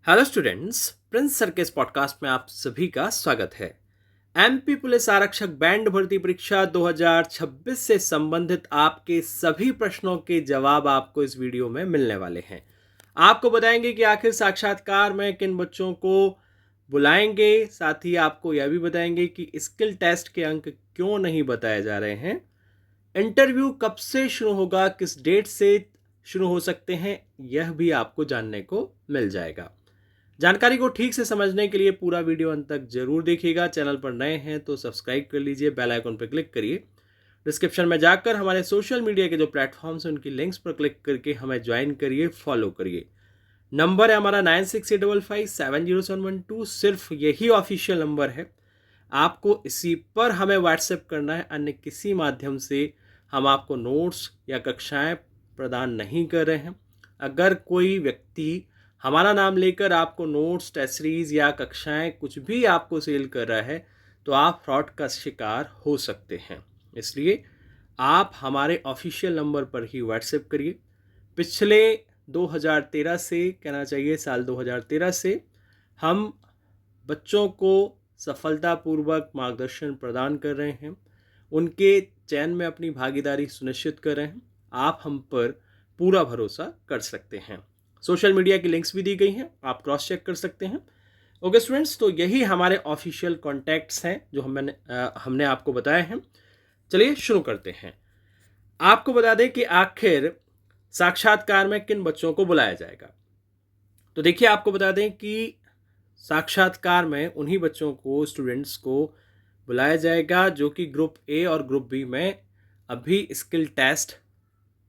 Hello students, Prince sir के इस podcast में आप सभी का स्वागत है। एमपी पुलिस आरक्षक बैंड भर्ती परीक्षा 2026 से संबंधित आपके सभी प्रश्नों के जवाब आपको इस वीडियो में मिलने वाले हैं। आपको बताएंगे कि आखिर साक्षात्कार में किन बच्चों को बुलाएंगे, साथ ही आपको यह भी बताएंगे कि स्किल टेस्ट के अंक क्यों नहीं बताए जा रहे हैं, इंटरव्यू कब से शुरू होगा, किस डेट से शुरू हो सकते हैं, यह भी आपको जानने को मिल जाएगा। जानकारी को ठीक से समझने के लिए पूरा वीडियो अंत तक जरूर देखिएगा। चैनल पर नए हैं तो सब्सक्राइब कर लीजिए, बेल आइकन पर क्लिक करिए। डिस्क्रिप्शन में जाकर हमारे सोशल मीडिया के जो प्लेटफॉर्म्स हैं उनकी लिंक्स पर क्लिक करके हमें ज्वाइन करिए, फॉलो करिए। नंबर है हमारा 9685570712। सिर्फ यही ऑफिशियल नंबर है, आपको इसी पर हमें व्हाट्सएप करना है। अन्य किसी माध्यम से हम आपको नोट्स या कक्षाएं प्रदान नहीं कर रहे हैं। अगर कोई व्यक्ति हमारा नाम लेकर आपको नोट्स, टेस्ट सीरीज या कक्षाएं कुछ भी आपको सेल कर रहा है तो आप फ्रॉड का शिकार हो सकते हैं। इसलिए आप हमारे ऑफिशियल नंबर पर ही व्हाट्सएप करिए। पिछले 2013 से, कहना चाहिए साल 2013 से, हम बच्चों को सफलतापूर्वक मार्गदर्शन प्रदान कर रहे हैं, उनके चयन में अपनी भागीदारी सुनिश्चित कर रहे हैं। आप हम पर पूरा भरोसा कर सकते हैं। सोशल मीडिया की लिंक्स भी दी गई हैं, आप क्रॉस चेक कर सकते हैं। ओके स्टूडेंट्स, तो यही हमारे ऑफिशियल कॉन्टैक्ट्स हैं जो हमने आपको बताए हैं। चलिए शुरू करते हैं। आपको बता दें कि आखिर साक्षात्कार में किन बच्चों को बुलाया जाएगा। तो देखिए, आपको बता दें कि साक्षात्कार में उन्हीं बच्चों को, स्टूडेंट्स को बुलाया जाएगा जो कि ग्रुप ए और ग्रुप बी में अभी स्किल टेस्ट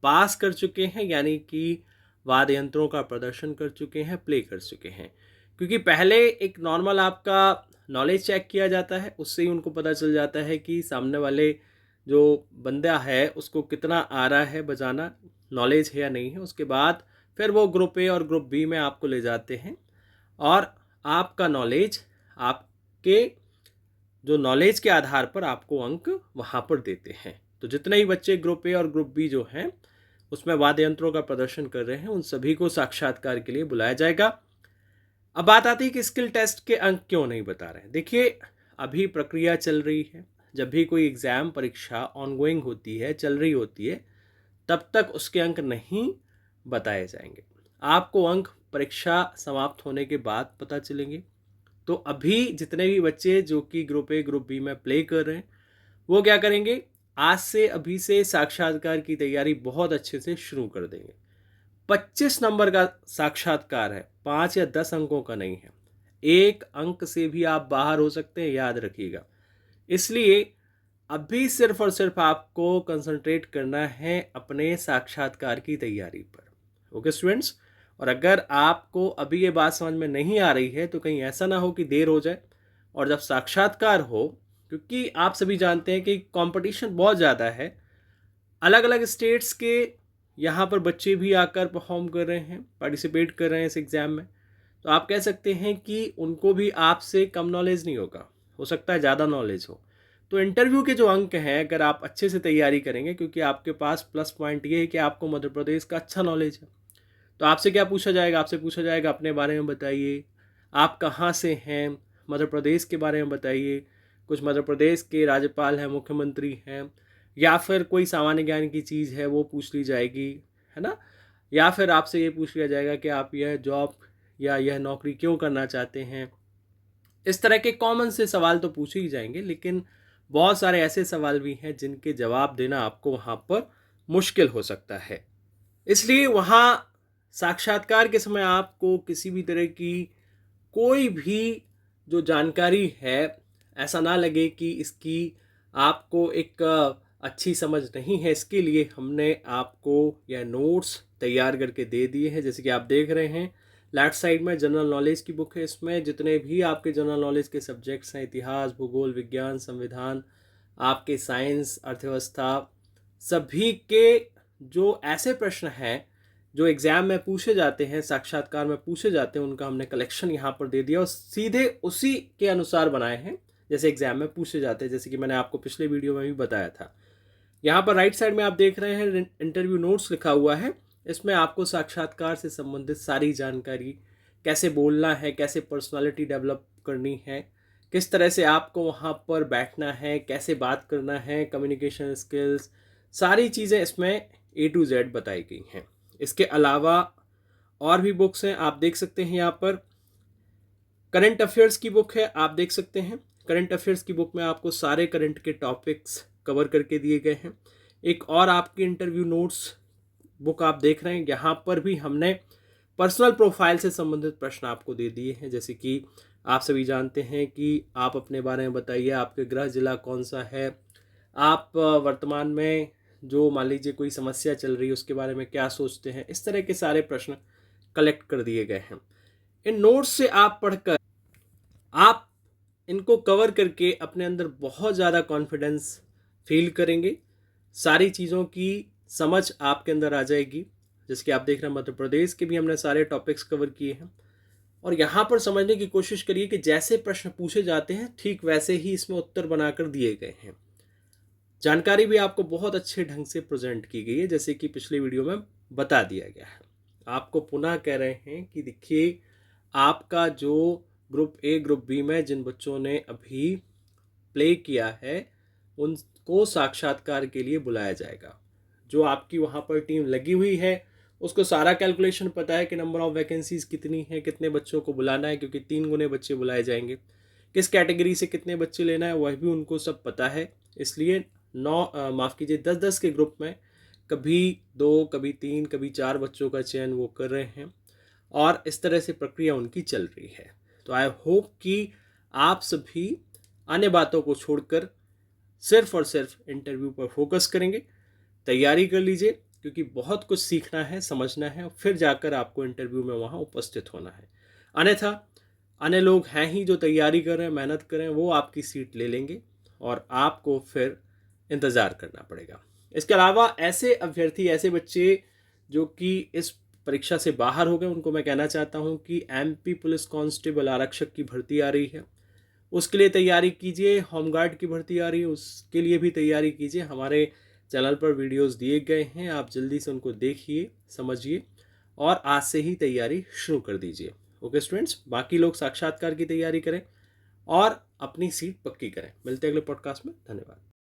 पास कर चुके हैं, यानी कि वाद्य यंत्रों का प्रदर्शन कर चुके हैं, प्ले कर चुके हैं। क्योंकि पहले एक नॉर्मल आपका नॉलेज चेक किया जाता है, उससे ही उनको पता चल जाता है कि सामने वाले जो बंदा है उसको कितना आ रहा है बजाना, नॉलेज है या नहीं है। उसके बाद फिर वो ग्रुप ए और ग्रुप बी में आपको ले जाते हैं और आपका नॉलेज, आपके जो नॉलेज के आधार पर आपको अंक वहाँ पर देते हैं। तो जितने ही बच्चे ग्रुप ए और ग्रुप बी जो हैं उसमें वाद्य यंत्रों का प्रदर्शन कर रहे हैं, उन सभी को साक्षात्कार के लिए बुलाया जाएगा। अब बात आती है कि स्किल टेस्ट के अंक क्यों नहीं बता रहे हैं। देखिए, अभी प्रक्रिया चल रही है। जब भी कोई एग्ज़ाम, परीक्षा ऑनगोइंग होती है, चल रही होती है, तब तक उसके अंक नहीं बताए जाएंगे। आपको अंक परीक्षा समाप्त होने के बाद पता चलेंगे। तो अभी जितने भी बच्चे जो कि ग्रुप ए ग्रुप बी में प्ले कर रहे हैं, वो क्या करेंगे, आज से, अभी से साक्षात्कार की तैयारी बहुत अच्छे से शुरू कर देंगे। 25 नंबर का साक्षात्कार है, 5 या 10 अंकों का नहीं है। 1 अंक से भी आप बाहर हो सकते हैं, याद रखिएगा। इसलिए अभी सिर्फ और सिर्फ आपको कंसंट्रेट करना है अपने साक्षात्कार की तैयारी पर। ओके स्टूडेंट्स, और अगर आपको अभी ये बात समझ में नहीं आ रही है तो कहीं ऐसा ना हो कि देर हो जाए और जब साक्षात्कार हो, क्योंकि आप सभी जानते हैं कि कंपटीशन बहुत ज़्यादा है, अलग अलग स्टेट्स के यहाँ पर बच्चे भी आकर परफॉर्म कर रहे हैं, पार्टिसिपेट कर रहे हैं इस एग्ज़ाम में। तो आप कह सकते हैं कि उनको भी आपसे कम नॉलेज नहीं होगा, हो सकता है ज़्यादा नॉलेज हो। तो इंटरव्यू के जो अंक हैं, अगर आप अच्छे से तैयारी करेंगे, क्योंकि आपके पास प्लस पॉइंट ये है कि आपको मध्य प्रदेश का अच्छा नॉलेज है, तो आपसे क्या पूछा जाएगा, आपसे पूछा जाएगा अपने बारे में बताइए, आप कहाँ से हैं, मध्य प्रदेश के बारे में बताइए, कुछ मध्य प्रदेश के राज्यपाल हैं, मुख्यमंत्री हैं, या फिर कोई सामान्य ज्ञान की चीज़ है वो पूछ ली जाएगी, है ना। या फिर आपसे ये पूछ लिया जाएगा कि आप यह जॉब या यह नौकरी क्यों करना चाहते हैं। इस तरह के कॉमन से सवाल तो पूछे ही जाएंगे, लेकिन बहुत सारे ऐसे सवाल भी हैं जिनके जवाब देना आपको वहाँ पर मुश्किल हो सकता है। इसलिए वहाँ साक्षात्कार के समय आपको किसी भी तरह की कोई भी जो जानकारी है, ऐसा ना लगे कि इसकी आपको एक अच्छी समझ नहीं है। इसके लिए हमने आपको यह नोट्स तैयार करके दे दिए हैं। जैसे कि आप देख रहे हैं, लेफ्ट साइड में जनरल नॉलेज की बुक है। इसमें जितने भी आपके जनरल नॉलेज के सब्जेक्ट्स हैं, इतिहास, भूगोल, विज्ञान, संविधान, आपके साइंस, अर्थव्यवस्था, सभी के जो ऐसे प्रश्न हैं जो एग्ज़ाम में पूछे जाते हैं, साक्षात्कार में पूछे जाते हैं, उनका हमने कलेक्शन यहाँ पर दे दिया और सीधे उसी के अनुसार बनाए हैं जैसे एग्ज़ाम में पूछे जाते हैं, जैसे कि मैंने आपको पिछले वीडियो में भी बताया था। यहाँ पर राइट साइड में आप देख रहे हैं इंटरव्यू नोट्स लिखा हुआ है। इसमें आपको साक्षात्कार से संबंधित सारी जानकारी कैसे बोलना है, कैसे पर्सनालिटी डेवलप करनी है, किस तरह से आपको वहाँ पर बैठना है, कैसे बात करना है, कम्युनिकेशन स्किल्स, सारी चीज़ें इसमें A to Z बताई गई हैं। इसके अलावा और भी बुक्स हैं, आप देख सकते हैं यहाँ पर। करंट अफेयर्स की बुक है, आप देख सकते हैं। करंट अफेयर्स की बुक में आपको सारे करंट के टॉपिक्स कवर करके दिए गए हैं। एक और आपकी इंटरव्यू नोट्स बुक आप देख रहे हैं, यहाँ पर भी हमने पर्सनल प्रोफाइल से संबंधित प्रश्न आपको दे दिए हैं। जैसे कि आप सभी जानते हैं कि आप अपने बारे में बताइए, आपके गृह जिला कौन सा है, आप वर्तमान में जो मान लीजिए कोई समस्या चल रही है उसके बारे में क्या सोचते हैं। इस तरह के सारे प्रश्न कलेक्ट कर दिए गए हैं। इन नोट्स से आप पढ़कर आप इनको कवर करके अपने अंदर बहुत ज़्यादा कॉन्फिडेंस फील करेंगे, सारी चीज़ों की समझ आपके अंदर आ जाएगी। जिसके आप देख रहे हैं मध्य प्रदेश के भी हमने सारे टॉपिक्स कवर किए हैं। और यहाँ पर समझने की कोशिश करिए कि जैसे प्रश्न पूछे जाते हैं ठीक वैसे ही इसमें उत्तर बनाकर दिए गए हैं। जानकारी भी आपको बहुत अच्छे ढंग से प्रेजेंट की गई है, जैसे कि पिछले वीडियो में बता दिया गया है। आपको पुनः कह रहे हैं कि देखिए, आपका जो ग्रुप ए ग्रुप बी में जिन बच्चों ने अभी प्ले किया है उनको साक्षात्कार के लिए बुलाया जाएगा। जो आपकी वहाँ पर टीम लगी हुई है उसको सारा कैलकुलेशन पता है कि नंबर ऑफ वैकेंसीज कितनी है, कितने बच्चों को बुलाना है, क्योंकि 3 गुने बच्चे बुलाए जाएंगे। किस कैटेगरी से कितने बच्चे लेना है वह भी उनको सब पता है। इसलिए 10-10 के ग्रुप में कभी 2, कभी 3, कभी 4 बच्चों का चयन वो कर रहे हैं और इस तरह से प्रक्रिया उनकी चल रही है। तो आई होप कि आप सभी अन्य बातों को छोड़कर सिर्फ और सिर्फ इंटरव्यू पर फोकस करेंगे। तैयारी कर लीजिए, क्योंकि बहुत कुछ सीखना है, समझना है, फिर जाकर आपको इंटरव्यू में वहाँ उपस्थित होना है। अन्यथा अन्य लोग हैं ही जो तैयारी कर रहे हैं, मेहनत कर रहे हैं, वो आपकी सीट ले लेंगे और आपको फिर इंतज़ार करना पड़ेगा। इसके अलावा ऐसे अभ्यर्थी, ऐसे बच्चे जो कि इस परीक्षा से बाहर हो गए, उनको मैं कहना चाहता हूँ कि MP पुलिस कांस्टेबल आरक्षक की भर्ती आ रही है, उसके लिए तैयारी कीजिए। होमगार्ड की भर्ती आ रही है, उसके लिए भी तैयारी कीजिए। हमारे चैनल पर वीडियोस दिए गए हैं, आप जल्दी से उनको देखिए, समझिए और आज से ही तैयारी शुरू कर दीजिए। ओके स्टूडेंट्स, बाकी लोग साक्षात्कार की तैयारी करें और अपनी सीट पक्की करें। मिलते हैं अगले पॉडकास्ट में। धन्यवाद।